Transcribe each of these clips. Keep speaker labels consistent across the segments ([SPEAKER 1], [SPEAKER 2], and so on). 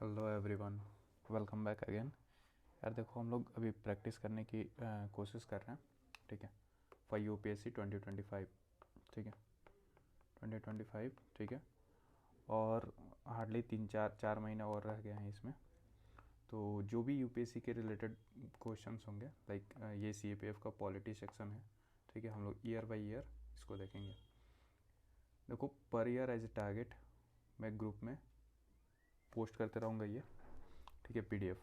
[SPEAKER 1] Hello everyone, welcome back again. यार देखो, हम लोग अभी प्रैक्टिस करने की कोशिश कर रहे हैं, ठीक है, फॉर यूपीएससी 2025, ठीक है, 2025, ठीक है। और हार्डली तीन चार महीने और रह गए हैं इसमें। तो जो भी यूपीएससी के रिलेटेड क्वेश्चंस होंगे, लाइक ये सीएपीएफ का पॉलिटी सेक्शन है, ठीक है, हम लोग ईयर बाय ईयर इसको देखेंगे। देखो, per year as a target मैं ग्रुप में पोस्ट करते रहूँगा ये, ठीक है, पीडीएफ,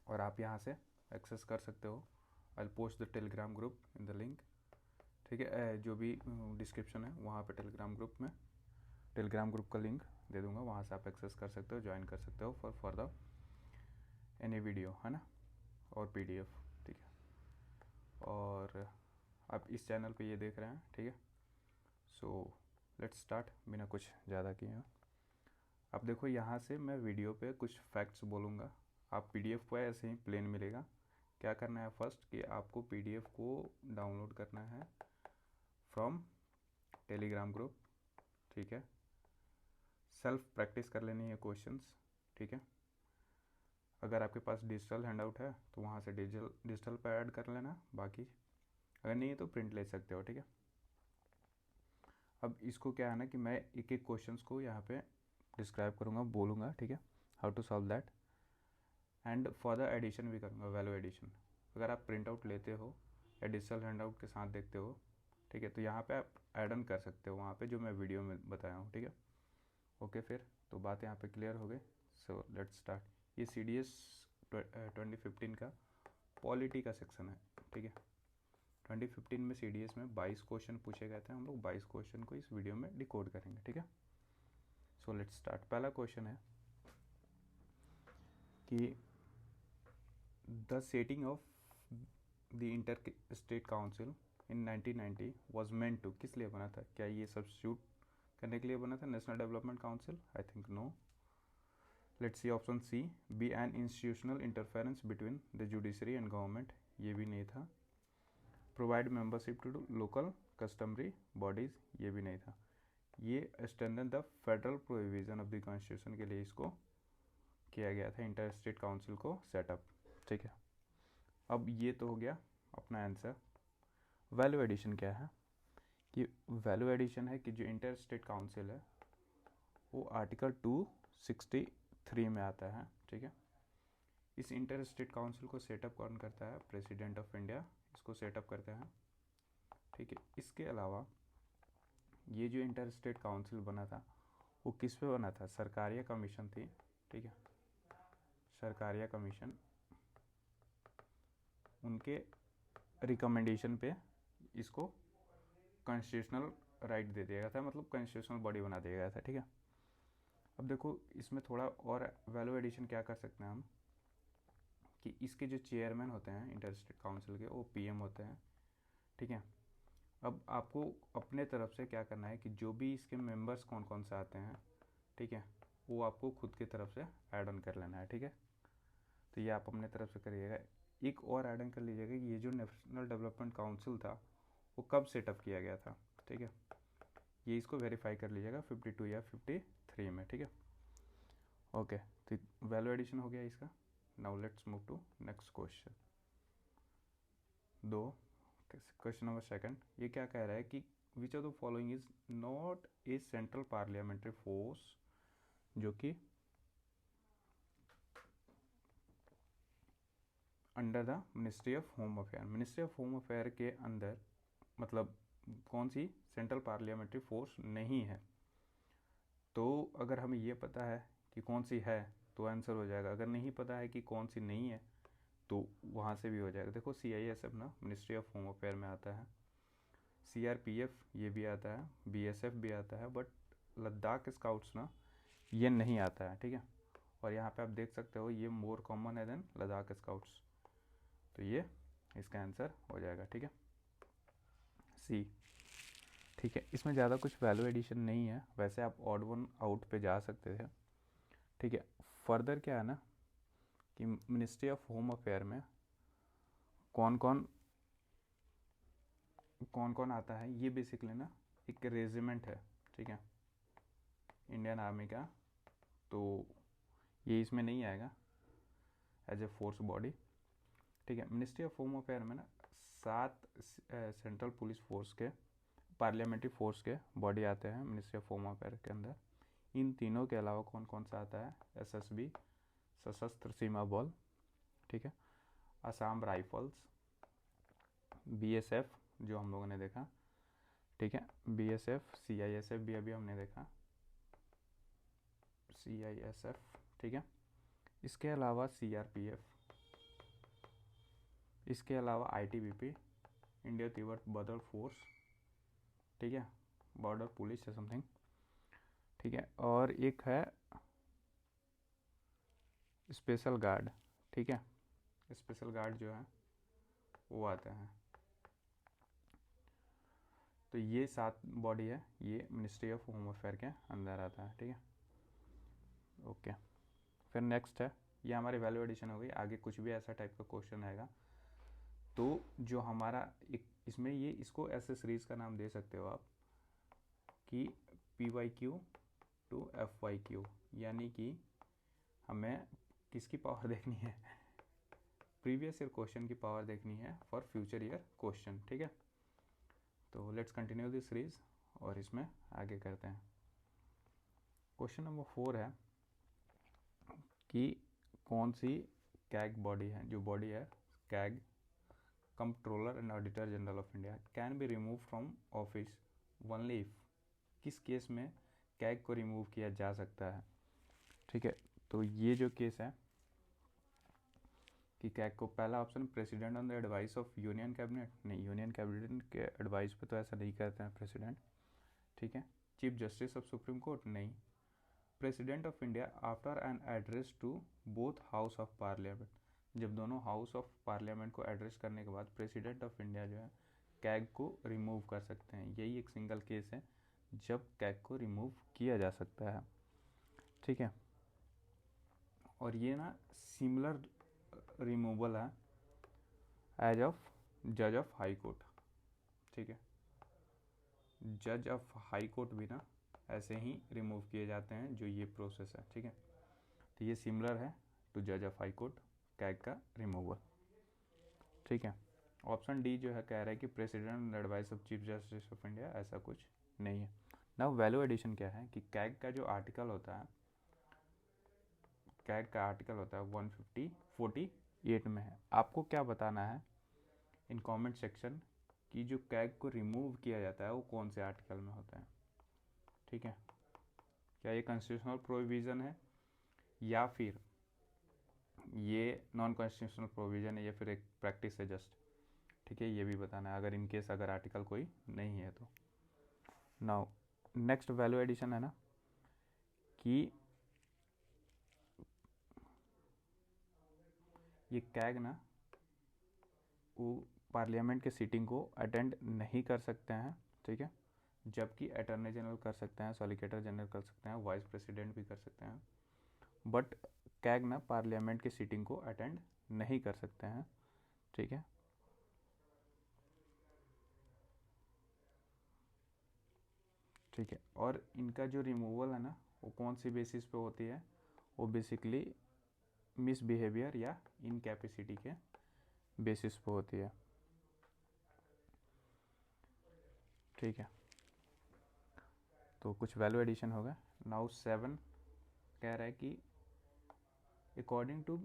[SPEAKER 1] और आप यहाँ से एक्सेस कर सकते हो। I post the Telegram group in the link, ठीक है, जो भी डिस्क्रिप्शन है वहाँ पे टेलीग्राम ग्रुप का लिंक दे दूँगा, वहाँ से आप एक्सेस कर सकते हो, ज्वाइन कर सकते हो फॉर द एनी वीडियो, है ना, और पीडीएफ, ठीक है। और आप इस चैनल पे ये देख रहे हैं, ठीक है। सो लेट्स स्टार्ट बिना कुछ ज़्यादा किए। अब देखो, यहाँ से मैं वीडियो पे कुछ फैक्ट्स बोलूँगा, आप पीडीएफ को ऐसे ही प्लेन मिलेगा। क्या करना है फर्स्ट कि आपको पीडीएफ को डाउनलोड करना है फ्रॉम टेलीग्राम ग्रुप, ठीक है। सेल्फ प्रैक्टिस कर लेनी है क्वेश्चंस, ठीक है। अगर आपके पास डिजिटल हैंडआउट है तो वहाँ से डिजिटल पर ऐड कर लेना, बाकी अगर नहीं है तो प्रिंट ले सकते हो, ठीक है। अब इसको क्या है ना कि मैं एक एक क्वेश्चंस को यहाँ पे डिस्क्राइब करूँगा, बोलूँगा, ठीक है, how to solve that. And for the addition भी करूँगा, वैल्यू एडिशन। अगर आप प्रिंट आउट लेते हो या डिजिटल हैंड आउट के साथ देखते हो, ठीक है, तो यहाँ पे आप ऐड ऑन कर सकते हो वहाँ पे जो मैं वीडियो में बताया हूँ, ठीक है। ओके, फिर तो बात यहाँ पे क्लियर हो गई। सो लेट्स स्टार्ट। ये CDS 2015 का पॉलिटी का सेक्शन है, ठीक है। 2015 में CDS में 22 क्वेश्चन पूछे गए थे, हम लोग 22 क्वेश्चन को इस वीडियो में डिकोड करेंगे, ठीक है। So let's start. पहला क्वेश्चन है कि the setting of the inter state council in 1990 was meant to, किस लिए बना था? क्या ये सब्स्टिट्यूट करने के लिए बना था national development council? I think no. Let's see option C, B an institutional interference between the judiciary and government, ये भी नहीं था। Provide membership to local customary bodies, ये भी नहीं था। ये strengthen the federal provision of the constitution के लिए इसको किया गया था, इंटर स्टेट काउंसिल को सेटअप, ठीक है। अब ये तो हो गया अपना आंसर। वैल्यू एडिशन क्या है? कि वैल्यू एडिशन है कि जो इंटर स्टेट काउंसिल है वो आर्टिकल 263 में आता है, ठीक है। इस इंटर स्टेट काउंसिल को सेटअप कौन करता है? प्रेसिडेंट ऑफ इंडिया इसको सेटअप करते हैं, ठीक है। इसके अलावा ये जो इंटर स्टेट काउंसिल बना था वो किस पे बना था? सरकारिया कमीशन थी, ठीक है, सरकारिया कमीशन, उनके रिकमेंडेशन पे इसको कॉन्स्टिट्यूशनल राइट दे दिया गया था, मतलब कॉन्स्टिट्यूशनल बॉडी बना दिया गया था, ठीक है। अब देखो, इसमें थोड़ा और वैल्यू एडिशन क्या कर सकते हैं हम कि इसके जो चेयरमैन होते हैं इंटर स्टेट काउंसिल के, वो PM होते हैं, ठीक है। अब आपको अपने तरफ से क्या करना है कि जो भी इसके मेंबर्स कौन कौन से आते हैं, ठीक है, वो आपको खुद की तरफ से ऐड ऑन कर लेना है, ठीक है। तो ये आप अपने तरफ से करिएगा। एक और ऐड ऑन कर लीजिएगा कि ये जो नेशनल डेवलपमेंट काउंसिल था वो कब सेटअप किया गया था, ठीक है। ये इसको वेरीफाई कर लीजिएगा 52 या 53 में, ठीक है। ओके, तो वैल्यू एडिशन हो गया इसका। Now let's move to next question. Question number second, ये क्या कह रहा है कि which of the following is not a central parliamentary force, जो कि under the ministry of home affair, ministry of home affair के अंदर, मतलब कौन सी सेंट्रल पार्लियामेंट्री फोर्स नहीं है। तो अगर हमें ये पता है कि कौन सी है तो आंसर हो जाएगा, अगर नहीं पता है कि कौन सी नहीं है तो वहाँ से भी हो जाएगा। देखो, CISF ना मिनिस्ट्री ऑफ होम अफेयर में आता है, CRPF ये भी आता है, BSF भी आता है, बट लद्दाख स्काउट्स ना ये नहीं आता है, ठीक है। और यहाँ पे आप देख सकते हो ये मोर कॉमन है देन लद्दाख स्काउट्स, तो ये इसका आंसर हो जाएगा, ठीक है, C, ठीक है। इसमें ज़्यादा कुछ वैल्यू एडिशन नहीं है, वैसे आप ऑड वन आउट पे जा सकते थे, ठीक है। फर्दर क्या है ना कि मिनिस्ट्री ऑफ होम अफेयर में कौन कौन आता है, ये बेसिकली ना एक रेजिमेंट है, ठीक है, इंडियन आर्मी का। तो ये इसमें नहीं आएगा एज ए फोर्स बॉडी, ठीक है। मिनिस्ट्री ऑफ होम अफेयर में ना 7 सेंट्रल पुलिस फोर्स के पार्लियामेंट्री फोर्स के बॉडी आते हैं मिनिस्ट्री ऑफ होम अफेयर के अंदर। इन तीनों के अलावा कौन कौन सा आता है, एसएसबी सशस्त्र सीमा बल, ठीक है, असम राइफल्स, बीएसएफ जो हम लोगों ने देखा, ठीक है, बीएसएफ, सीआईएसएफ भी अभी हमने देखा, सीआईएसएफ, ठीक है। इसके अलावा सीआरपीएफ, इसके अलावा ITBP, India Tibet border force, ठीक है, बॉर्डर पुलिस या समथिंग, ठीक है। और एक है स्पेशल गार्ड, ठीक है, स्पेशल गार्ड जो है वो आते हैं। तो ये 7 बॉडी है, ये मिनिस्ट्री ऑफ होम अफेयर के अंदर आता है, ठीक है, ओके। फिर नेक्स्ट है, ये हमारी वैल्यू एडिशन हो गई। आगे कुछ भी ऐसा टाइप का क्वेश्चन आएगा तो जो हमारा एक इसमें ये इसको ऐसे सीरीज का नाम दे सकते हो आप कि PYQ टू FYQ, यानी कि हमें किसकी पावर देखनी है, प्रीवियस ईयर क्वेश्चन की पावर देखनी है फॉर फ्यूचर ईयर क्वेश्चन, ठीक है। तो लेट्स कंटिन्यू दिस सीरीज और इसमें आगे करते हैं। क्वेश्चन नंबर 4 है कि कौन सी कैग बॉडी है, जो बॉडी है CAG, controller and auditor general of India, can be remove from office only if, किस केस में कैग को रिमूव किया जा सकता है, ठीक है। तो ये जो केस है कि कैग को, पहला option president on the advice of union cabinet, नहीं यूनियन कैबिनेट के एडवाइस पे तो ऐसा नहीं करते हैं प्रेसिडेंट, ठीक है। Chief justice of supreme court, नहीं। President of India after an address to both house of parliament, जब दोनों हाउस ऑफ पार्लियामेंट को एड्रेस करने के बाद प्रेसिडेंट ऑफ इंडिया जो है कैग को रिमूव कर सकते हैं। यही एक सिंगल केस है जब कैग को रिमूव किया जा सकता है, ठीक है। और ये ना सिमिलर रिमूवल है एज ऑफ जज ऑफ हाई कोर्ट, ठीक है। जज ऑफ हाई कोर्ट भी ना ऐसे ही रिमूव किए जाते हैं जो ये प्रोसेस है, ठीक है। तो ये सिमिलर है टू जज ऑफ हाई कोर्ट कैग का रिमूवल, ठीक है। ऑप्शन डी जो है कह रहा है कि president advice of chief justice of India, ऐसा कुछ नहीं है। नाउ वैल्यू एडिशन क्या है कि कैग का जो आर्टिकल होता है, कैग का आर्टिकल होता है 148 में है। आपको क्या बताना है इन कमेंट सेक्शन कि जो कैग को रिमूव किया जाता है वो कौन से आर्टिकल में होता है, ठीक है। क्या ये कॉन्स्टिट्यूशनल प्रोविज़न है या फिर ये नॉन कॉन्स्टिट्यूशनल प्रोविज़न है या फिर एक प्रैक्टिस है जस्ट, ठीक है। ये भी बताना है अगर इन केस अगर आर्टिकल कोई नहीं है तो। नाउ नेक्स्ट वैल्यू एडिशन है ना कि ये कैग ना वो पार्लियामेंट के सीटिंग को अटेंड नहीं कर सकते हैं, ठीक है, जबकि अटॉर्नी जनरल कर सकते हैं, सॉलिसिटर जनरल कर सकते हैं, वाइस प्रेसिडेंट भी कर सकते हैं, बट कैग ना पार्लियामेंट की सीटिंग को अटेंड नहीं कर सकते हैं, ठीक है। ठीक है, और इनका जो रिमूवल है ना वो कौन सी बेसिस पे होती है, वो बेसिकली मिसबिहेवियर या इनकैपेसिटी के बेसिस पे होती है, ठीक है। तो कुछ वैल्यू एडिशन होगा। नाउ 7 कह रहा है कि according to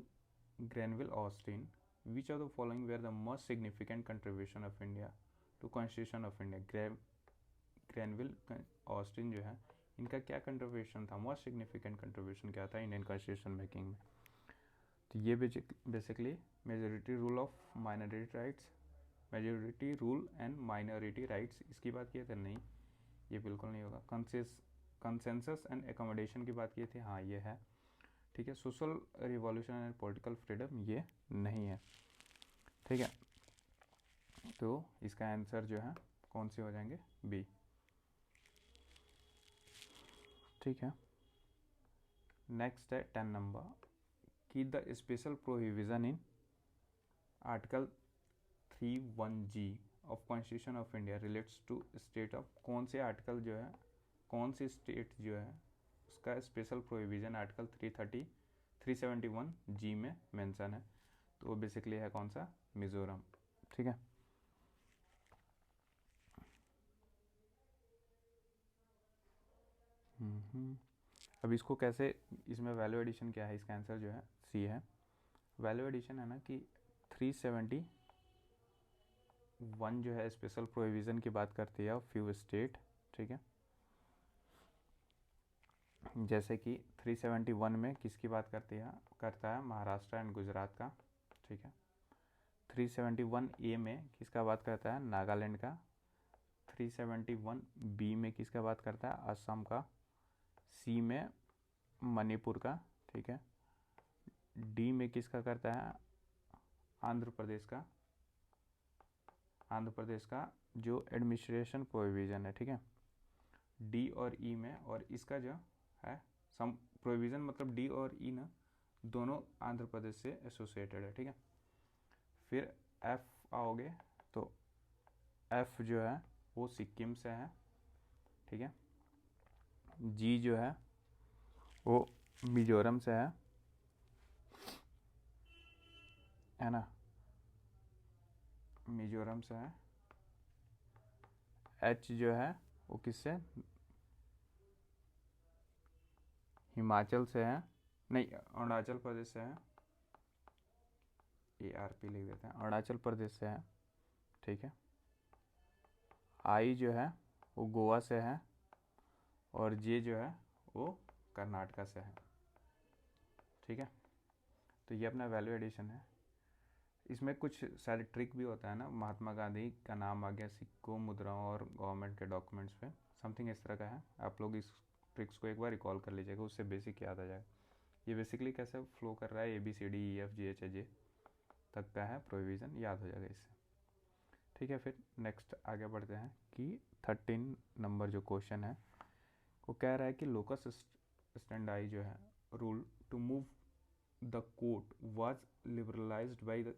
[SPEAKER 1] Granville Austin which of the following were the most significant contribution of India to constitution of India. Granville Austin जो है इनका क्या कंट्रीब्यूशन था, मोस्ट सिग्निफिकेंट कंट्रीब्यूशन क्या था इंडियन कॉन्स्टिट्यूशन मेकिंग में। तो ये basically majority rule of minority rights, majority rule and minority rights, इसकी बात किए थे, नहीं ये बिल्कुल नहीं होगा। कंसेंसस एंड एकोमोडेशन की बात की थी, हाँ ये है, ठीक है। Social revolution and political freedom ये नहीं है, ठीक है। तो इसका आंसर जो है कौन से हो जाएंगे, बी, ठीक है। नेक्स्ट है 10 नंबर कि the special prohibition in article 31G of constitution of India relates to state of, कौन से आर्टिकल जो है, कौन सी स्टेट जो है उसका स्पेशल प्रोहिबिशन आर्टिकल 330 371 जी में मेंशन है, तो वो बेसिकली है कौन सा, मिजोरम। ठीक है, अब इसको कैसे, इसमें वैल्यू एडिशन क्या है, इसका आंसर जो है सी है। वैल्यू एडिशन है ना कि 371 जो है स्पेशल प्रोविज़न की बात करती है फ्यू स्टेट। ठीक है, जैसे कि 371 में किसकी बात करता है महाराष्ट्र एंड गुजरात का। ठीक है, 371 ए में किसका बात करता है, नागालैंड का। 371 बी में किसका बात करता है, असम का। सी में मणिपुर का। ठीक है, डी में किसका करता है, आंध्र प्रदेश का। आंध्र प्रदेश का जो एडमिनिस्ट्रेशन प्रोविज़न है। ठीक है, डी और ई में, और इसका जो है सम प्रोविज़न, मतलब डी और ई ना दोनों आंध्र प्रदेश से एसोसिएटेड है। ठीक है, फिर एफ आओगे तो एफ जो है वो सिक्किम से है। ठीक है, जी जो है वो मिजोरम से है ना, मिजोरम से है। एच जो है वो किससे, हिमाचल से है, नहीं अरुणाचल प्रदेश से है। ARP लिख देते हैं, अरुणाचल प्रदेश से है। ठीक है, आई जो है वो गोवा से है, और जे जो है वो कर्नाटका से है। ठीक है, तो ये अपना वैल्यू एडिशन है। इसमें कुछ सारे ट्रिक भी होता है ना, महात्मा गांधी का नाम आ गया सिक्कों, मुद्राओं और गवर्नमेंट के डॉक्यूमेंट्स पे, समथिंग इस तरह का है। आप लोग इस ट्रिक्स को एक बार रिकॉल कर लीजिएगा, उससे बेसिक याद आ जाएगा। ये बेसिकली कैसे फ्लो कर रहा है, ABCDEFGHIJ तक का है प्रोविज़न, याद हो जाएगा इससे। ठीक है, फिर नेक्स्ट आगे बढ़ते हैं कि 13 नंबर जो क्वेश्चन है वो कह रहा है कि लोकस स्टैंडाई जो है rule to move the court was liberalised by the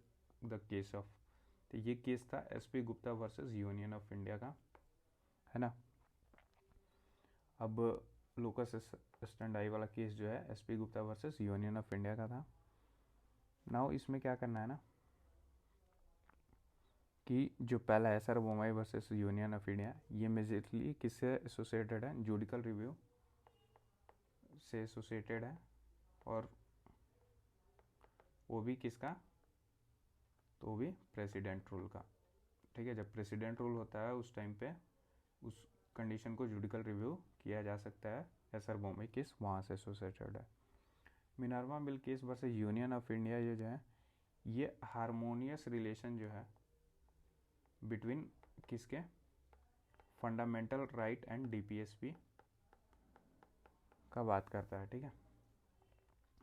[SPEAKER 1] case of, तो ये केस था SP Gupta versus union of India का, है ना। अब लोकस स्टैंडाई वाला केस जो है SP Gupta versus union of India का था। नाउ इसमें क्या करना है ना कि जो पहला है sir Bommai versus union of India, ये मेजरली किससे एसोसिएटेड है, जुडिकल रिव्यू से एसोसिएटेड है, और वो भी किसका, तो वो भी प्रेसिडेंट रूल का। ठीक है, जब प्रेसिडेंट रूल होता है उस टाइम पे उस कंडीशन को जुडिकल रिव्यू किया जा सकता है, एसर बोम्बे केस वहाँ से एसोसिएटेड है। Minerva mill case versus union of India, ये जो है ये हारमोनियस रिलेशन जो है बिटवीन किसके, फंडामेंटल राइट एंड DPSP का बात करता है। ठीक है,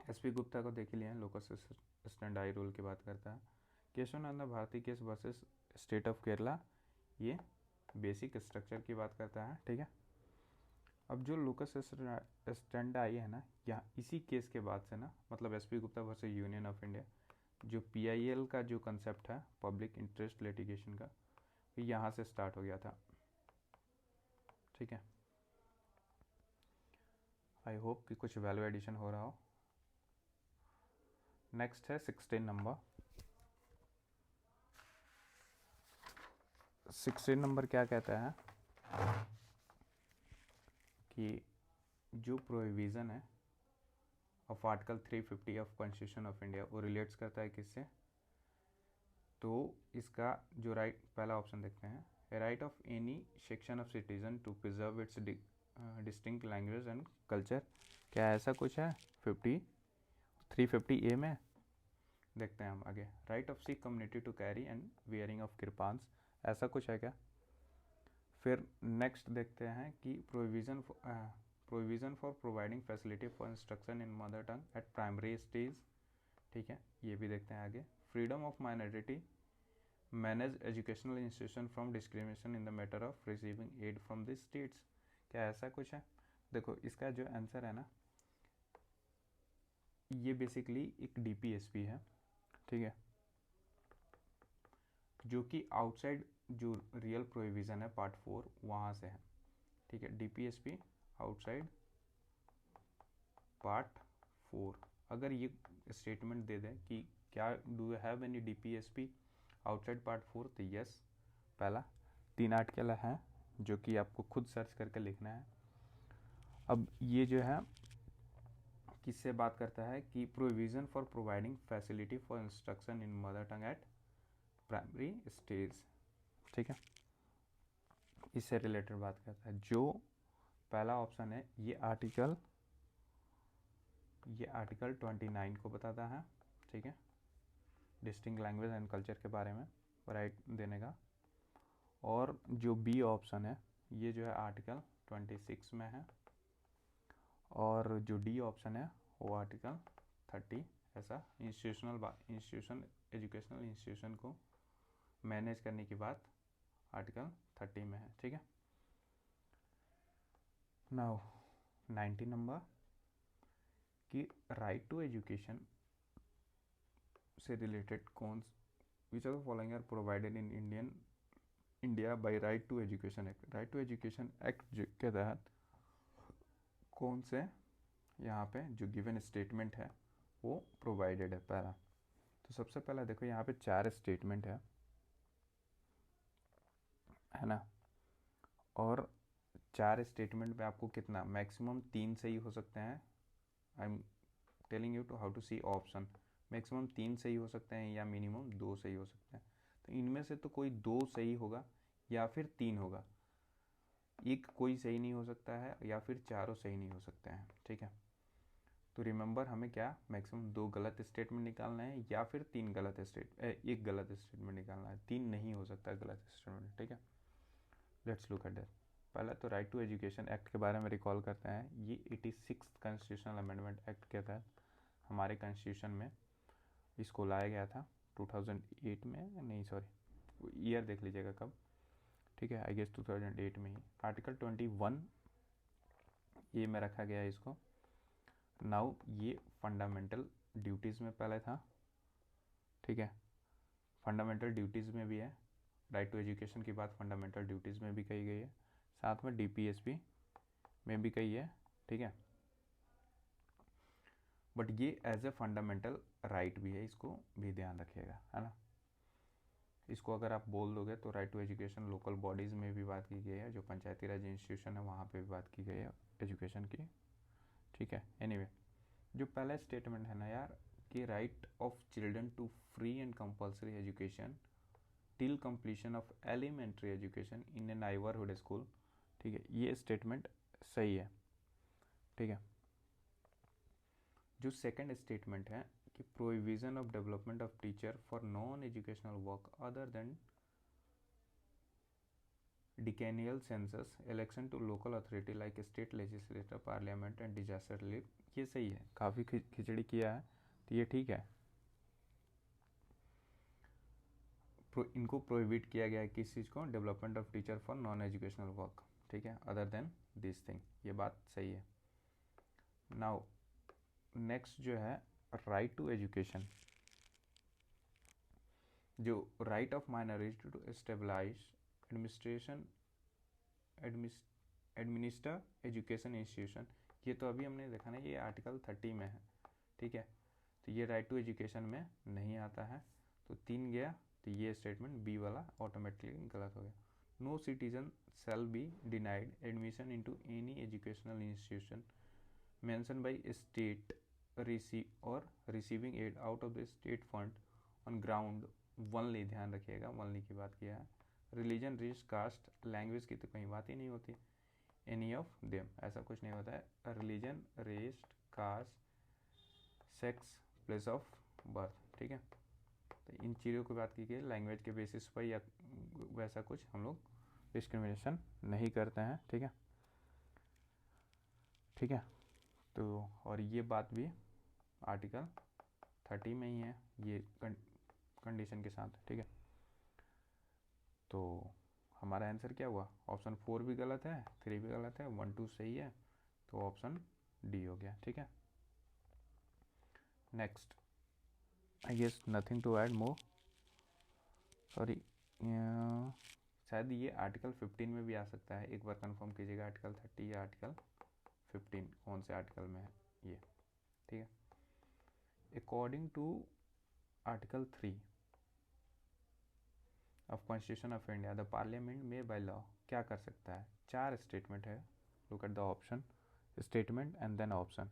[SPEAKER 1] SP गुप्ता को देख लिया, लोकस स्टैंडाई रूल की बात करता है। Keshavananda Bharati case versus state of Kerala, ये बेसिक स्ट्रक्चर की बात करता है। ठीक है, अब जो लोकस स्टैंडाई है ना, यहाँ इसी केस के बाद से ना, मतलब SP Gupta versus union of India, जो PIL का जो कंसेप्ट है पब्लिक इंटरेस्ट लिटिगेशन का, यहाँ से स्टार्ट हो गया था। ठीक है, आई होप कि कुछ वैल्यू एडिशन हो रहा हो। नेक्स्ट है 16 नंबर। 16 नंबर क्या कहता है कि जो प्रोविज़न है of article 350 of constitution of India वो रिलेट्स करता है किससे, तो इसका जो राइट, पहला ऑप्शन देखते हैं, right of any section of citizen to preserve its distinct language and culture, क्या ऐसा कुछ है 350A में। देखते हैं हम आगे, right of Sikh community to carry and wearing of kirpans, ऐसा कुछ है क्या। फिर नेक्स्ट देखते हैं कि provision for providing facility for instruction in mother tongue at primary stage. ठीक है, ये भी देखते हैं आगे, freedom of minority manage educational institution from discrimination in the matter of receiving aid from the states, क्या ऐसा कुछ है। देखो इसका जो आंसर है ना, ये बेसिकली एक DPSP है। ठीक है, जो कि आउटसाइड जो रियल प्रोविज़न है पार्ट 4 वहाँ से है। ठीक है, DPSP आउटसाइड पार्ट 4 अगर ये स्टेटमेंट दे दें कि क्या do you have any DPSP outside part 4, तो यस, पहला 3 आर्टिकल हैं जो कि आपको खुद सर्च करके लिखना है। अब ये जो है किससे बात करता है कि provision for providing facility for instruction in mother tongue at primary stage, ठीक है, इससे रिलेटेड बात करता है। जो पहला ऑप्शन है ये आर्टिकल 29 को बताता है, ठीक है, डिस्टिंक्ट लैंग्वेज एंड कल्चर के बारे में राइट देने का। और जो बी ऑप्शन है ये जो है आर्टिकल 26 में है, और जो डी ऑप्शन है वो आर्टिकल 30 ऐसा इंस्टीट्यूशन एजुकेशनल इंस्टीट्यूशन को मैनेज करने की बात आर्टिकल 30 में है, ठीक है। नाउ 90 नंबर कि राइट टू एजुकेशन से रिलेटेड कौन which are the following are provided in India by right to education act. Right to education act के तहत कौन से यहाँ पे जो गिवन स्टेटमेंट है वो प्रोवाइडेड है। पहला तो सबसे पहला देखो यहाँ पे 4 स्टेटमेंट है ना, और 4 स्टेटमेंट में आपको कितना मैक्सिमम 3 सही हो सकते हैं। I am telling you to how to see option, maximum 3 सही हो सकते हैं या मिनिमम 2 सही हो सकते हैं। तो इनमें से तो कोई 2 सही होगा या फिर 3 होगा, एक कोई सही नहीं हो सकता है या फिर चारों सही नहीं हो सकते हैं, ठीक है। तो रिमेंबर हमें क्या मैक्सिमम 2 गलत स्टेटमेंट निकालना है या फिर एक गलत स्टेटमेंट निकालना है, 3 नहीं हो सकता गलत स्टेटमेंट, ठीक है। Let's look at that. पहला तो राइट टू एजुकेशन एक्ट के बारे में रिकॉल करते हैं। ये 86 कॉन्स्टिट्यूशनल अमेंडमेंट एक्ट के तहत हमारे कॉन्स्टिट्यूशन में इसको लाया गया था 2008 में, नहीं सॉरी ईयर देख लीजिएगा कब, ठीक है, आई गेस 2008 में ही। आर्टिकल 21 ये में रखा गया है इसको। नाउ ये फंडामेंटल ड्यूटीज़ में पहले था, ठीक है, फंडामेंटल ड्यूटीज़ में भी है। राइट टू एजुकेशन की बात फंडामेंटल ड्यूटीज़ में भी कही गई है, साथ में डीपीएसपी में भी कही है, ठीक है। बट ये एज ए फंडामेंटल राइट भी है, इसको भी ध्यान रखिएगा, है ना। इसको अगर आप बोल दोगे तो right to education local bodies में भी बात की गई है, जो पंचायती राज इंस्टीट्यूशन है वहाँ पे भी बात की गई है एजुकेशन की, ठीक है। एनीवे जो पहला स्टेटमेंट है ना यार कि right of children to free and compulsory education till completion of elementary education in a neighbourhood school, ठीक है, ये स्टेटमेंट सही है, ठीक है। जो सेकंड स्टेटमेंट है कि provision of development of teacher for non educational work other than decennial census election to local authority like state legislator parliament and disaster relief, ये सही है, काफ़ी खिचड़ी किया है तो ये ठीक है। इनको प्रोहिबिट किया गया है किस चीज़ को, development of teacher for non educational work, ठीक है, अदर देन दिस थिंग, ये बात सही है। नाउ नेक्स्ट जो है राइट टू एजुकेशन, जो right of minority to establish administer education institution, ये तो अभी हमने देखा ना ये आर्टिकल 30 में है, ठीक है। तो ये राइट टू एजुकेशन में नहीं आता है, तो 3 गया, तो ये स्टेटमेंट बी वाला ऑटोमेटिकली गलत हो गया। No citizen shall be denied admission into any educational institution maintained by state receiving aid out of the state fund on ground only, ध्यान रखिएगा वनली की बात किया है। रिलीजन, रेस, कास्ट, लैंग्वेज की तो कहीं बात ही नहीं होती, एनी ऑफ देम ऐसा कुछ नहीं होता है। Religion, race, caste, sex, place of birth, ठीक है, तो इन चीज़ों की बात की गई। लैंग्वेज के बेसिस पर या वैसा कुछ हम लोग डिस्क्रिमिनेशन नहीं करते हैं, ठीक है, ठीक है। तो और ये बात भी आर्टिकल 30 में ही है, ये कंडीशन के साथ, ठीक है। तो हमारा आंसर क्या हुआ, ऑप्शन 4 भी गलत है, 3 भी गलत है, 1 2 सही है, तो ऑप्शन डी हो गया, ठीक है। Next I guess nothing to add more, sorry शायद ये आर्टिकल 15 में भी आ सकता है, एक बार कंफर्म कीजिएगा आर्टिकल 30 या आर्टिकल 15 कौन से आर्टिकल में है ये, ठीक है। According to article 3 of constitution of India the parliament में बाय लॉ क्या कर सकता है? 4 स्टेटमेंट है, look at the option, statement and then option.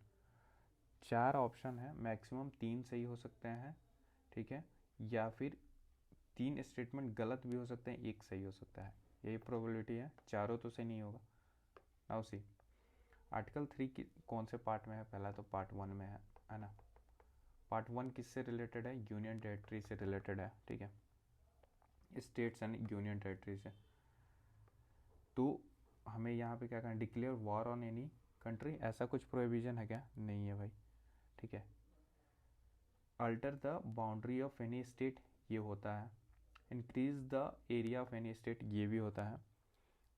[SPEAKER 1] 4 option है, मैक्सिमम 3 सही हो सकते हैं, ठीक है, या फिर 3 स्टेटमेंट गलत भी हो सकते हैं, 1 सही हो सकता है, यही प्रोबेबिलिटी है, चारों तो सही नहीं होगा। नाउ सी आर्टिकल 3 की कौन से पार्ट में है? पहला तो पार्ट 1 में है ना। पार्ट 1 किससे रिलेटेड है? यूनियन टेरिटरी से रिलेटेड है, ठीक है, स्टेट्स एंड यूनियन टेरिटरी से। तो हमें यहाँ पे क्या करना? Declare war on any country, ऐसा कुछ प्रोहिबिशन है क्या? नहीं है भाई, ठीक है। Alter the boundary of any state, ये होता है। Increase the area of any state, ये भी होता है,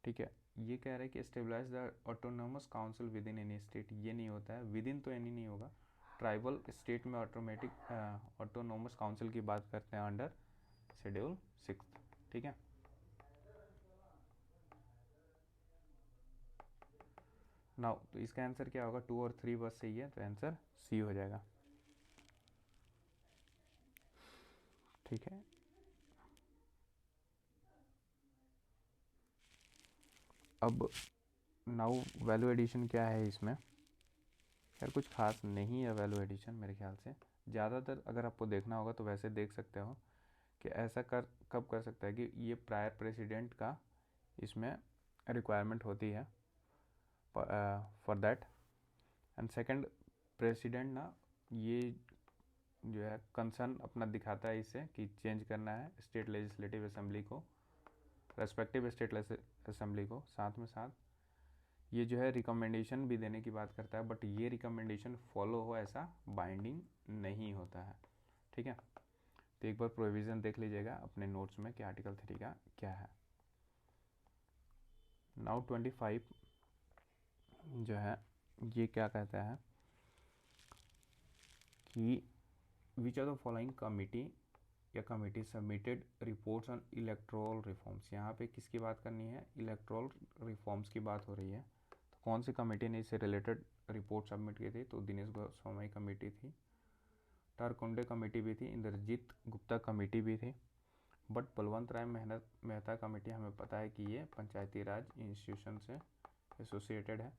[SPEAKER 1] ठीक है। ये कह रहा है कि stabilise the autonomous council within any state, ये नहीं होता है, विद इन तो एनी नहीं होगा। ट्राइबल स्टेट में ऑटोमेटिक ऑटोनोमस काउंसिल की बात करते हैं अंडर शेड्यूल 6, ठीक है। नाउ तो इसका आंसर क्या होगा? 2 और 3 बस सही है, तो आंसर सी हो जाएगा, ठीक है। अब नाउ वैल्यू एडिशन क्या है इसमें? यार कुछ खास नहीं है वैल्यू एडिशन मेरे ख्याल से। ज़्यादातर अगर आपको देखना होगा तो वैसे देख सकते हो कि ऐसा कब कर सकता है कि ये प्रायर प्रेसिडेंट का इसमें रिक्वायरमेंट होती है for that. And second, president ना ये जो है कंसर्न अपना दिखाता है इससे कि चेंज करना है स्टेट लेजिस्लेटिव असेंबली को, रेस्पेक्टिव स्टेट असेंबली को। साथ में साथ ये जो है रिकमेंडेशन भी देने की बात करता है, बट ये रिकमेंडेशन फॉलो हो ऐसा बाइंडिंग नहीं होता है, ठीक है। तो एक बार प्रोविज़न देख लीजिएगा अपने नोट्स में कि आर्टिकल 3 का क्या है। नाउ 25 जो है ये क्या कहता है कि which of the following committee या committee submitted reports on electoral reforms. यहाँ पे किसकी बात करनी है? इलेक्ट्रोल रिफॉर्म्स की बात हो रही है। तो कौन सी कमेटी ने इससे रिलेटेड रिपोर्ट सबमिट की थी? तो दिनेश गोस्वामी कमेटी थी, टारकुंडे कमेटी भी थी, इंद्रजीत गुप्ता कमेटी भी थी, बट बलवंत राय मेहता कमेटी हमें पता है कि ये पंचायती राज इंस्टीट्यूशन से एसोसिएटेड है।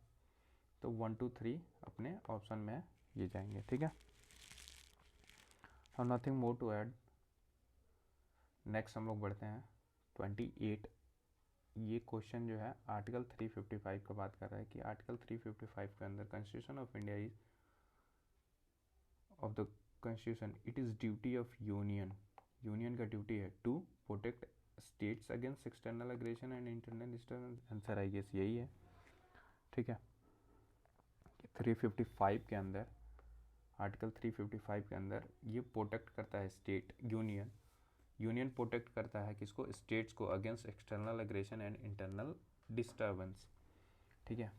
[SPEAKER 1] तो 1 2 3 अपने ऑप्शन में ये जाएंगे, ठीक है। और nothing more to add. Next हम लोग बढ़ते हैं 28। ये क्वेश्चन जो है आर्टिकल 355 का बात कर रहा है कि आर्टिकल 355 के अंदर constitution of India is of the constitution it is duty of union का ड्यूटी है to protect states against external aggression and internal disturbance. Answer I guess यही है, ठीक है। 355 के अंदर, आर्टिकल 355 के अंदर ये प्रोटेक्ट करता है स्टेट, यूनियन प्रोटेक्ट करता है किसको? स्टेट्स को against external aggression and internal disturbance, ठीक है।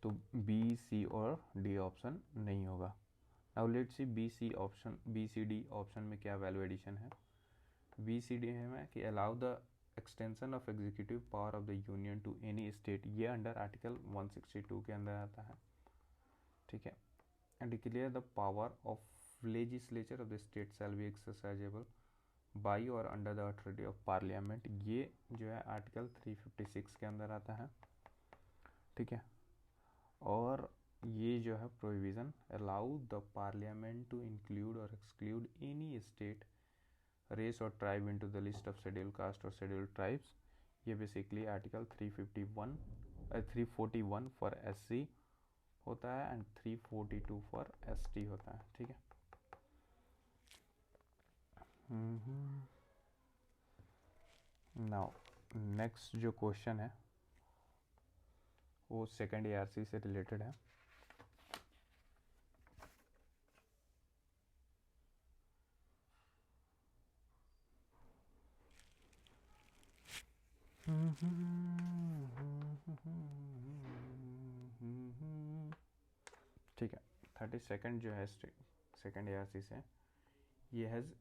[SPEAKER 1] तो बी सी और डी ऑप्शन नहीं होगा। Now let's see B C D option में क्या वैल्यू एडिशन है। बी सी डी में कि allow the extension of executive power of the union to any state, ये अंडर आर्टिकल 162 के अंदर आता है, ठीक है। And declare the power of legislature of the state shall be exercisable by or under the authority of parliament, ये जो है आर्टिकल 356 के अंदर आता है, ठीक है। और ये जो है provision allow the parliament to include और एक्सक्लूड एनी स्टेट रेस और tribe into the list of schedule caste और शेड्यूल ट्राइब्स, ये बेसिकली आर्टिकल 341 फॉर एससी होता है एंड 342 फॉर एसटी होता है, ठीक है। नाउ नेक्स्ट जो क्वेश्चन है वो सेकेंड एआरसी से रिलेटेड है। ठीक है, 32 जो है सेकेंड एआरसी से, ये has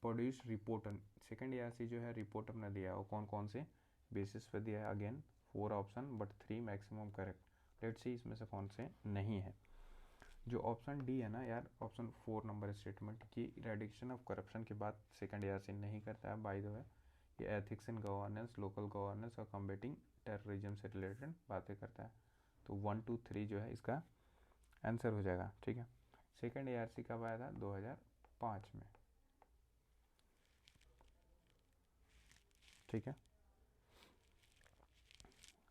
[SPEAKER 1] produce report. Second ARC जो है रिपोर्ट अपना दिया है, वो कौन कौन से बेसिस पे दिया है? Again 4 option but 3 maximum correct. Let's see इसमें से कौन से नहीं है। जो ऑप्शन डी है ना यार, ऑप्शन 4 नंबर स्टेटमेंट, कि इरेडिकेशन ऑफ करप्शन की बात सेकंड ईयर से नहीं करता है बाय द वे। ये ethics in governance, local governance और कम्बेटिंग टेररिज्म से रिलेटेड बातें करता है। तो 1 2 3 जो है इसका आंसर हो जाएगा, ठीक है। सेकंड ARC कब आया था? 2005 में, ठीक है।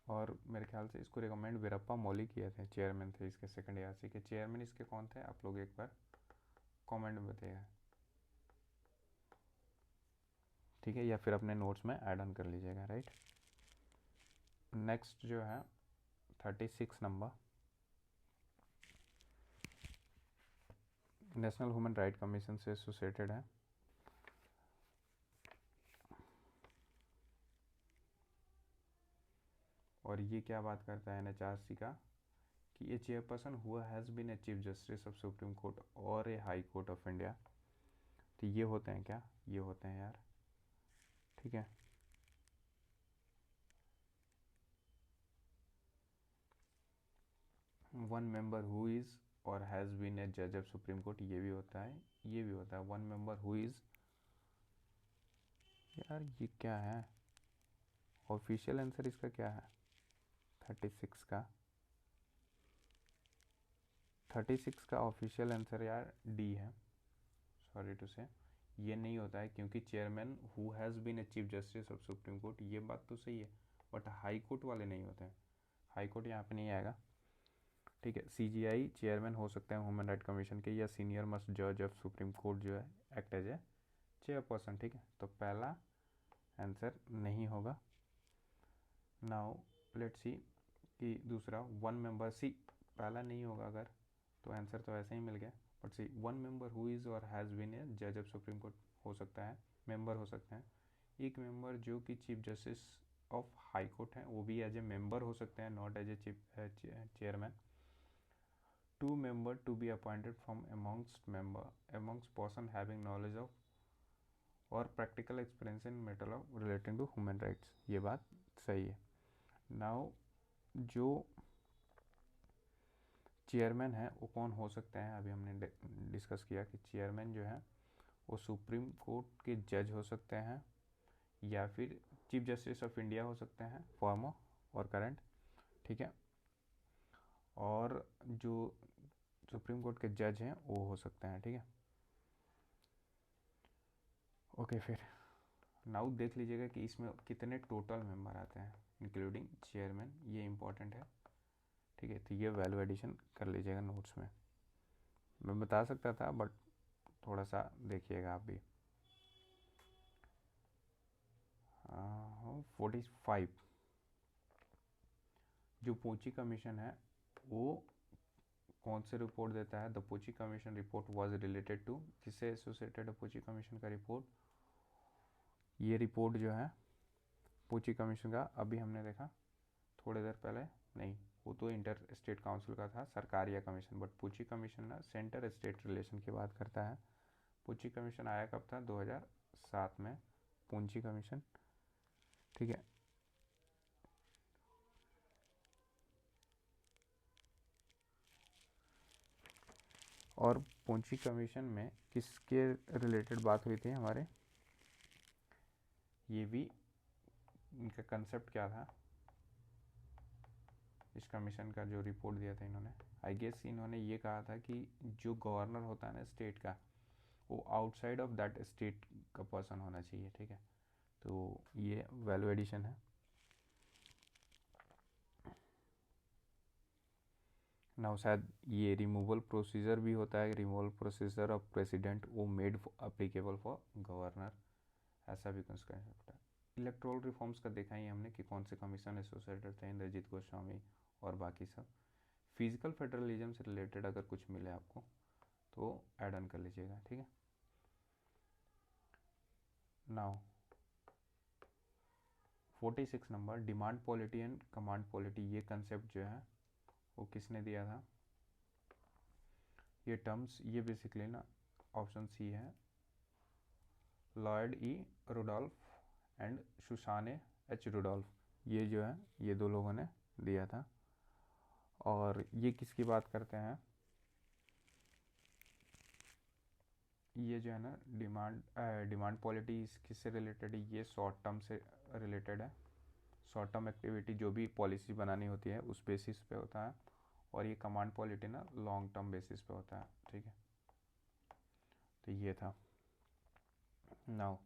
[SPEAKER 1] और मेरे ख्याल से इसको रिकमेंड वीरप्पा मोली किए थे, चेयरमैन थे इसके, सेकंड ARC के चेयरमैन इसके कौन थे आप लोग एक बार कमेंट में बताइएगा, ठीक है, या फिर अपने नोट्स में ऐड ऑन कर लीजिएगा, राइट। नेक्स्ट जो है 36 number, national human right commission से एसोसिएटेड है। और ये क्या बात करता है NHRC का, कि a chairperson who has been a chief justice of supreme court और a high court of India. तो ये होते हैं क्या? ये होते हैं यार, ठीक है। वन मेंबर हु इज़ और हैज़ बीन ए जज ऑफ सुप्रीम कोर्ट, ये भी होता है, ये भी होता है। वन मेंबर हु इज़, यार ये क्या है? ऑफिशियल आंसर इसका क्या है? 36 का, 36 का ऑफिशियल आंसर यार डी है, सॉरी टू से। ये नहीं होता है क्योंकि chairman who has been a chief justice of supreme court, ये बात तो सही है, बट हाई कोर्ट वाले नहीं होते हैं, हाई कोर्ट यहाँ पे नहीं आएगा, ठीक है। CGI चेयरमैन हो सकते हैं ह्यूमन राइट कमीशन के, या सीनियर मोस्ट जज ऑफ सुप्रीम कोर्ट जो है एक्ट एज ए चेयरपर्सन, ठीक है। तो पहला आंसर नहीं होगा। नाउ लेट्स सी कि दूसरा, वन मेंबर, सी पहला नहीं होगा अगर, तो आंसर तो ऐसे ही मिल गया। But C one member who is और हैज़ बीन ए जज ऑफ सुप्रीम कोर्ट हो सकता है, मेंबर हो सकते हैं। एक मेंबर जो कि chief justice of high court हैं, वो भी एज ए मेंबर हो सकते हैं, not as a chief chairman. Two member to be appointed from amongst person having knowledge of और practical experience in matter of relating to human rights, ये बात सही है। नाउ जो चेयरमैन है वो कौन हो सकते हैं, अभी हमने डिस्कस किया कि चेयरमैन जो है वो सुप्रीम कोर्ट के जज हो सकते हैं, या फिर चीफ जस्टिस ऑफ इंडिया हो सकते हैं, फॉर्मर और करंट, ठीक है। और जो सुप्रीम कोर्ट के जज हैं वो हो सकते हैं, ठीक है। ओके, फिर नाउ देख लीजिएगा कि इसमें कितने टोटल मेंबर आते हैं इंक्लूडिंग चेयरमैन, ये इंपॉर्टेंट है, ठीक है। तो ये वैल्यू एडिशन कर लीजिएगा नोट्स में, मैं बता सकता था बट थोड़ा सा देखिएगा आप भी। 45 जो पोची कमीशन है वो कौन से रिपोर्ट देता है? The Punchhi commission report was related to, किससे एसोसिएटेड है पोची कमीशन का रिपोर्ट? ये रिपोर्ट जो है पोची कमीशन का, अभी हमने देखा थोड़ी देर पहले, नहीं वो तो इंटर स्टेट काउंसिल का था, सरकारिया कमीशन, बट पोची कमीशन ना सेंटर स्टेट रिलेशन की बात करता है। पोची कमीशन आया कब था? 2007 में, पूंची कमीशन, ठीक है। और पूंची कमीशन में किसके रिलेटेड बात हुई थी हमारे? ये भी इनका कंसेप्ट क्या था इस कमीशन का, जो रिपोर्ट दिया था इन्होंने? आई गेस इन्होंने ये कहा था कि जो गवर्नर होता है ना स्टेट का, वो आउटसाइड ऑफ दैट स्टेट का पर्सन होना चाहिए, ठीक है। तो ये वैल्यू एडिशन है। नाउ शायद ये रिमूवल प्रोसीजर भी होता है, रिमूवल प्रोसीजर ऑफ प्रेसिडेंट, वो मेड अप्लीकेबल फॉर गवर्नर, ऐसा भी कुछ कंसेप्ट है। इलेक्ट्रोल रिफॉर्म्स का देखा ही हमने कि कौन से कमीशन एसोसिएटेड थे, इंद्रजीत गोस्वामी और बाकी सब। फिजिकल फेडरलिज्म से रिलेटेड अगर कुछ मिले आपको तो ऐड ऑन कर लीजिएगा, ठीक है। Now 46 number, demand polity and command polity, ये कंसेप्ट जो है वो किसने दिया था? ये टर्म्स, ये बेसिकली ना ऑप्शन सी है, Lloyd E Rudolph and Susanne H Rudolph, ये जो है ये दो लोगों ने दिया था। और ये किसकी बात करते हैं? ये जो है ना डिमांड पॉलिटी किससे रिलेटेड है, ये शॉर्ट टर्म से रिलेटेड है। शॉर्ट टर्म एक्टिविटी जो भी पॉलिसी बनानी होती है उस बेसिस पे होता है, और ये कमांड पॉलिटी ना लॉन्ग टर्म बेसिस पे होता है, ठीक है। तो ये था। नाउ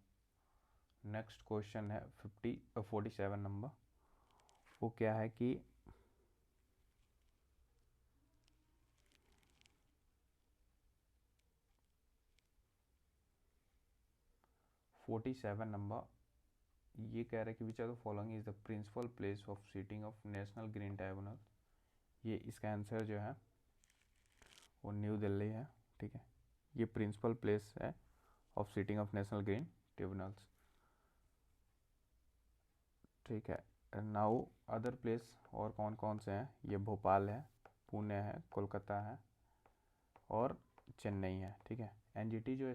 [SPEAKER 1] नेक्स्ट क्वेश्चन है 47 नंबर। वो क्या है कि 47 नंबर ये कह रहा है कि which are the following is the principal place of sitting of national green tribunal. ये इसका आंसर जो है वो न्यू दिल्ली है, ठीक है। ये प्रिंसिपल प्लेस है of sitting of national green tribunals, ठीक है। नाउ अदर प्लेस और कौन कौन से हैं, ये भोपाल है, पुणे है, कोलकाता है और चेन्नई है, ठीक है। एनजीटी जो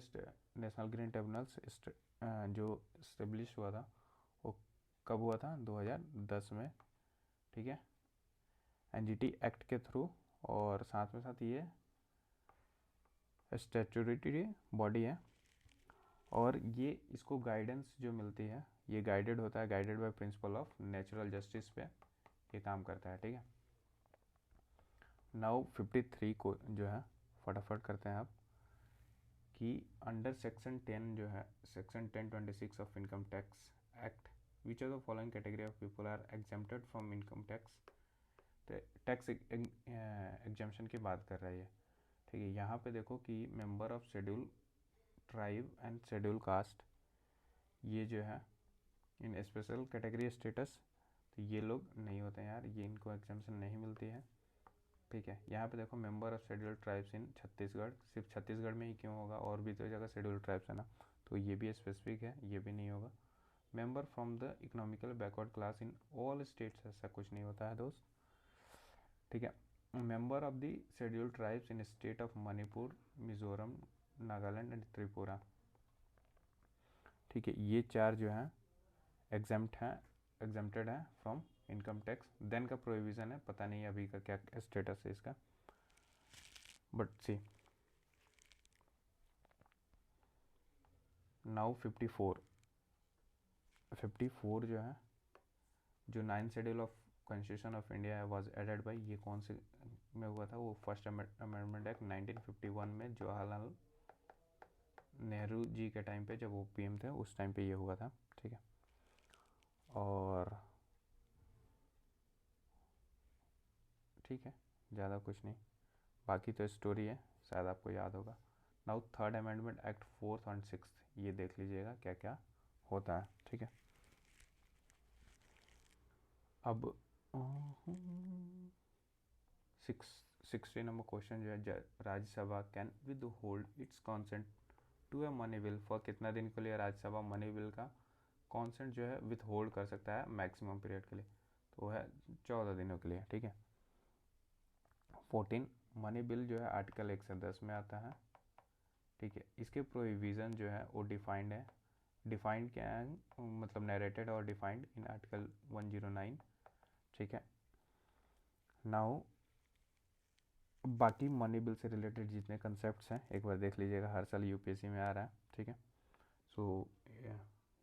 [SPEAKER 1] नेशनल ग्रीन ट्रिब्यूनल्स जो इस्टेब्लिश हुआ था वो कब हुआ था, 2010 में, ठीक है, एनजीटी एक्ट के थ्रू। और साथ में साथ ये स्टैट्यूटरी बॉडी है, और ये इसको गाइडेंस जो मिलती है ये गाइडेड होता है, guided by principle of natural justice पे ये काम करता है, ठीक है। नाउ 53 को जो है फटाफट करते हैं आप कि अंडर सेक्शन 10 जो है, section 1026 of income tax act, which are the following category of people are exempted from income tax. Tax exemption की बात कर रहा है ये, ठीक है। यहाँ पे देखो कि member of schedule tribe and schedule caste, ये जो है इन स्पेशल कैटेगरी स्टेटस, तो ये लोग नहीं होते हैं यार, ये इनको एग्जाम्शन नहीं मिलती है, ठीक है। यहाँ पे देखो member of schedule tribes in Chhattisgarh, सिर्फ छत्तीसगढ़ में ही क्यों होगा, और भी तो जगह शेड्यूल ट्राइब्स है ना, तो ये भी स्पेसिफिक है, ये भी नहीं होगा। Member from the economical backward class in all states, ऐसा कुछ नहीं होता है दोस्त, ठीक है। Member of the schedule tribes in state of Manipur, Mizoram, Nagaland and Tripura, ठीक है। ये चार जो हैं एग्जेम्प्टेड है फ्रॉम इनकम टैक्स। देन का प्रोहिबिशन है, पता नहीं अभी का क्या स्टेटस है इसका, बट सी नाउ 54 जो है, जो 9 schedule of constitution of India है वाज एडेड बाई, ये कौन से में हुआ था, वो फर्स्ट अमेंडमेंट एक्ट 1951 में जवाहरलाल नेहरू जी के टाइम पे, जब वो पीएम थे उस टाइम पे ये हुआ था, ठीक है। और ठीक है, ज़्यादा कुछ नहीं, बाकी तो स्टोरी है, शायद आपको याद होगा। Now third amendment act 4th and 6th, ये देख लीजिएगा क्या क्या होता है, ठीक है। अब 60 नंबर क्वेश्चन जो है, Rajya Sabha can withhold its consent to a money bill for, कितना दिन के लिए राज्यसभा मनी बिल का कॉन्सेंट जो है विथ होल्ड कर सकता है मैक्सिमम पीरियड के लिए, तो है 14 दिनों के लिए, ठीक है। 14 मनी बिल जो है आर्टिकल 110 में आता है, ठीक है। इसके प्रोविज़न जो है वो डिफाइंड है, डिफाइंड क्या है, मतलब नरेटेड और डिफाइंड इन आर्टिकल 109, ठीक है। नाउ बाकी मनी बिल से रिलेटेड जितने कंसेप्ट हैं एक बार देख लीजिएगा, हर साल यूपीएससी में आ रहा है, ठीक है। सो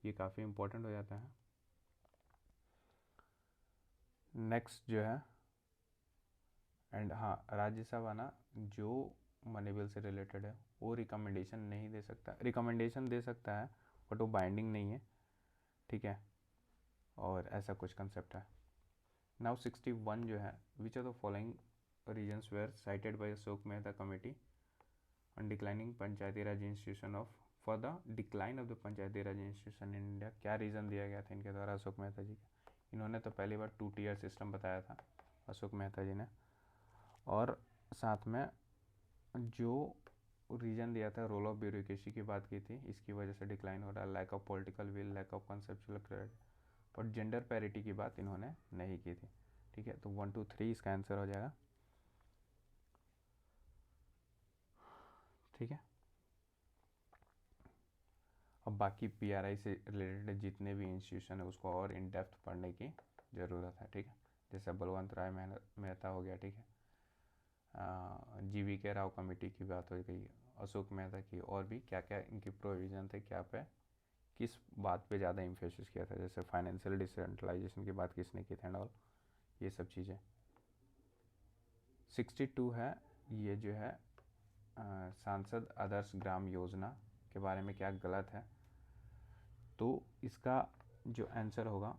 [SPEAKER 1] ये काफ़ी इम्पोर्टेंट हो जाता है। नेक्स्ट जो है, एंड हाँ, राज्यसभा ना जो मनी बिल से रिलेटेड है वो रिकमेंडेशन नहीं दे सकता, रिकमेंडेशन दे सकता है बट वो बाइंडिंग नहीं है, ठीक है। और ऐसा कुछ कंसेप्ट है। नाउ 61 जो है, which are the following reasons were cited by Ashok Mehta committee on declining panchayati raj institution of, for the decline of the panchayati raj institution in India, क्या रीज़न दिया गया था इनके द्वारा अशोक मेहता जी का। इन्होंने तो पहली बार 2 टियर सिस्टम बताया था अशोक मेहता जी ने, और साथ में जो रीजन दिया था रोल ऑफ ब्यूरोक्रेसी की बात की थी, इसकी वजह से डिक्लाइन हो रहा है, lack of political will, lack of conceptual clarity, और जेंडर पैरिटी की बात इन्होंने नहीं की थी, ठीक है। तो 1 2 3 इसका आंसर हो जाएगा, ठीक है। अब बाकी पीआरआई से रिलेटेड जितने भी इंस्टीट्यूशन है उसको और इन डेप्थ पढ़ने की ज़रूरत है, ठीक है। जैसे बलवंत राय मेहता हो गया, ठीक है, GVK राव कमेटी की बात हो गई, अशोक मेहता की, और भी क्या क्या इनके प्रोविज़न थे, क्या पे किस बात पे ज़्यादा इम्फेसिस किया था, जैसे फाइनेंशियल डिसेंट्रलाइजेशन की बात किसने की थी एंड ऑल, ये सब चीज़ें। 62 है, ये जो है सांसद आदर्श ग्राम योजना के बारे में क्या गलत है, तो इसका जो आंसर होगा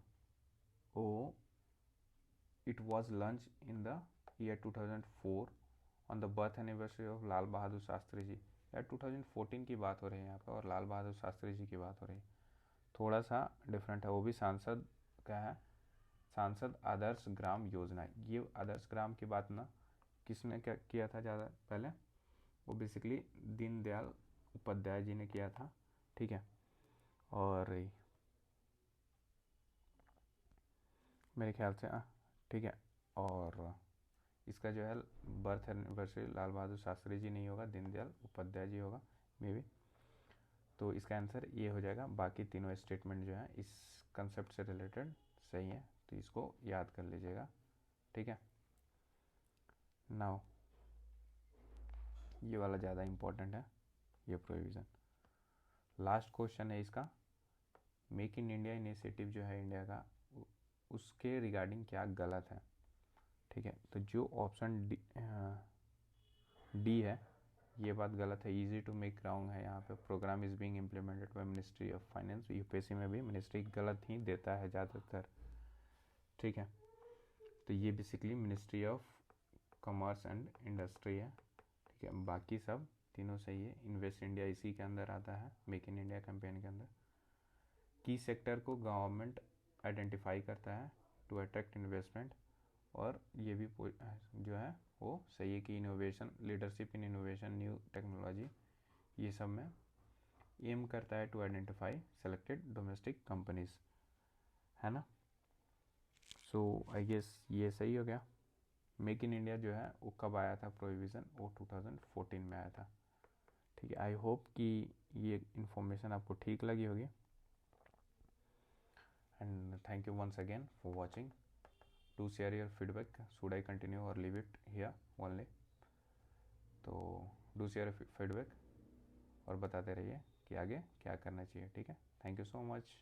[SPEAKER 1] वो it was launch in the year 2004 on the birth anniversary of Lal Bahadur Shastri ji. यार 2014 की बात हो रही है यहाँ पे और लाल बहादुर शास्त्री जी की बात हो रही है, थोड़ा सा डिफरेंट है। वो भी सांसद क्या है, सांसद आदर्श ग्राम योजना। ये आदर्श ग्राम की बात ना किसने क्या किया था ज़्यादा पहले, वो बेसिकली दीनदयाल उपाध्याय जी ने किया था, ठीक है। और मेरे ख्याल से ठीक है, और इसका जो है बर्थ एनिवर्सरी लाल बहादुर शास्त्री जी नहीं होगा, दीनदयाल उपाध्याय जी होगा मे बी। तो इसका आंसर ये हो जाएगा। बाकी तीनों स्टेटमेंट जो है इस कंसेप्ट से रिलेटेड सही है, तो इसको याद कर लीजिएगा, ठीक है। नाउ ये वाला ज़्यादा इम्पोर्टेंट है, ये प्रोविज़न। लास्ट क्वेश्चन है इसका, मेक इन इंडिया इनिशिएटिव जो है इंडिया का, उसके रिगार्डिंग क्या गलत है, ठीक है। तो जो ऑप्शन डी है ये बात गलत है, इजी टू मेक रॉन्ग है यहाँ पे। Programme is being implemented by ministry of finance, UPSC में भी मिनिस्ट्री गलत ही देता है ज़्यादातर, ठीक है। तो ये basically ministry of commerce and industry है, ठीक है। बाकी सब तीनों सही है। इन्वेस्ट इंडिया इसी के अंदर आता है, मेक इन इंडिया कैंपेन के अंदर। की सेक्टर को गवर्नमेंट आइडेंटिफाई करता है टू अट्रैक्ट इन्वेस्टमेंट, और ये भी जो है वो सही है कि innovation, leadership in innovation, new technology, ये सब में एम करता है to identify selected domestic companies, है ना। सो आई गेस ये सही हो गया। मेक इन इंडिया जो है वो कब आया था प्रोविज़न, वो 2014 में आया था, ठीक है। आई होप कि ये इन्फॉर्मेशन आपको ठीक लगी होगी, and thank you once again for watching. Do share your feedback, should I continue or leave it here only. तो डू शेयर फीडबैक और बताते रहिए कि आगे क्या करना चाहिए, ठीक है। Thank you so much.